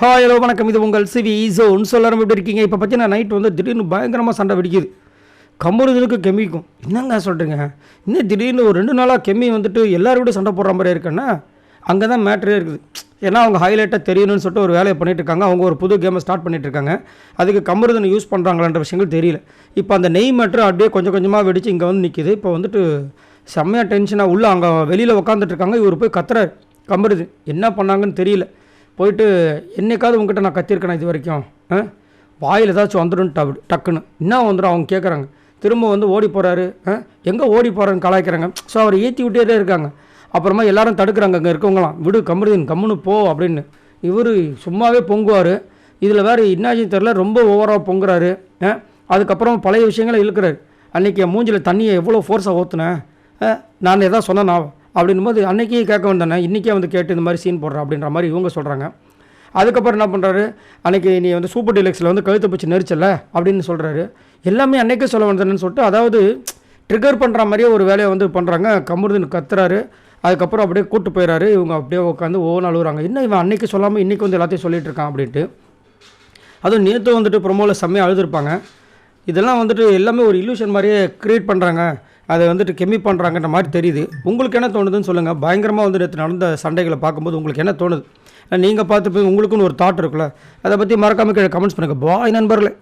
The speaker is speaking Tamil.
ஹாய் ஹலோ வணக்கம். இது உங்கள் சிவி ஜோன். சொல்லாரம் எப்படி இருக்கீங்க? இப்போ பார்த்தீங்கன்னா நைட் வந்து திடீர்னு பயங்கரமாக சண்டை வெடிக்குது. கம்பெனிகளுக்கு கெமிக்கும் என்னங்க சொல்கிறீங்க? இன்னும் திடீர்னு ஒரு 2 நாளாக கெம்மி வந்துட்டு எல்லாரோட சண்டை போடுற மாதிரி இருக்குன்னா அங்கே தான் மேட்ரே இருக்குது. ஏன்னா அவங்க ஹைலைட்டாக தெரியணும்னு சொல்லிட்டு ஒரு வேலையை பண்ணிகிட்டு இருக்காங்க. அவங்க ஒரு புது கேமை ஸ்டார்ட் பண்ணிகிட்டு இருக்காங்க. அதுக்கு கம்பெனி யூஸ் பண்ணுறாங்களான்ற விஷயங்கள் தெரியல. இப்போ அந்த நெய் மேட்ரு அப்படியே கொஞ்சம் கொஞ்சமாக வெடிச்சு இங்கே வந்து நிற்கிது. இப்போ வந்துட்டு செம்மையாக டென்ஷனாக உள்ள அங்கே வெளியில் உட்காந்துட்டு இருக்காங்க. இவர் போய் கத்துறாரு. கம்பெனி என்ன பண்ணாங்கன்னு தெரியல. போயிட்டு என்னைக்காவது உங்ககிட்ட நான் கத்திருக்கேன் இது வரைக்கும்? வாயில் ஏதாச்சும் வந்துடும் டக்குன்னு என்ன வந்துடும் அவங்க கேட்குறாங்க. திரும்ப வந்து ஓடி போகிறாரு. எங்கே ஓடி போகிறான்னு கலாய்க்கிறாங்க. ஸோ அவர் ஏற்றி விட்டே இருக்காங்க. அப்புறமா எல்லாரும் தடுக்கிறாங்க அங்கே இருக்கவங்களாம். விடு கம்முனு போ அப்படின்னு. இவர் சும்மாவே பொங்குவார். இதில் வேறு என்னாச்சுன்னு தெரில, ரொம்ப ஓவராக பொங்குறாரு. அதுக்கப்புறம் பழைய விஷயங்களை இழுக்கிறாரு. அன்றைக்கி என் மூஞ்சில் தண்ணியை எவ்வளோ ஃபோர்ஸாக ஊற்றுனேன், நான் எதாவது சொன்னேன் அப்படின்னும் போது அன்றைக்கே கேட்க வந்தானே, இன்றைக்கே வந்து கேட்டு இந்த மாதிரி சீன் போடுறேன் அப்படின்ற மாதிரி இவங்க சொல்கிறாங்க. அதுக்கப்புறம் என்ன பண்ணுறாரு, அன்றைக்கி நீ வந்து சூப்பர் டீலக்ஸில் வந்து கழுத்தை பிடிச்சி நெரிச்சல அப்படின்னு சொல்கிறாரு. எல்லாமே அன்றைக்கே சொல்ல வந்தேன்னு சொல்லிட்டு அதாவது ட்ரிகர் பண்ணுற மாதிரியே ஒரு வேலையை வந்து பண்ணுறாங்க. கமருதீன் கத்துறாரு. அதுக்கப்புறம் அப்படியே கூப்பிட்டு போயிடறாரு. இவங்க அப்படியே உட்காந்து ஓன்னு அழுகுறாங்க. என்ன இவன் அன்றைக்கி சொல்லாமல் இன்றைக்கி வந்து எல்லாத்தையும் சொல்லிகிட்டு இருக்கான் அப்படின்ட்டு. அதுவும் நேற்று வந்துட்டு ப்ரொமோவில் செம்மையாக அழுதுருப்பாங்க. இதெல்லாம் வந்துட்டு எல்லாமே ஒரு இல்யூஷன் மாதிரியே க்ரியேட் பண்ணுறாங்க. அதை வந்துட்டு கெம்மி பண்ணுறாங்கன்ற மாதிரி தெரியுது. உங்களுக்கு என்ன தோணுதுன்னு சொல்லுங்கள். பயங்கரமாக வந்து நேற்று நடந்த சண்டைகளை பார்க்கும்போது உங்களுக்கு என்ன தோணுது? நீங்கள் பார்த்து போய் உங்களுக்குன்னு ஒரு தாட் இருக்குல்ல, அதை பற்றி மறக்காமல் கீழே கமெண்ட்ஸ் பண்ணுங்கள். பாய் நண்பர்களே.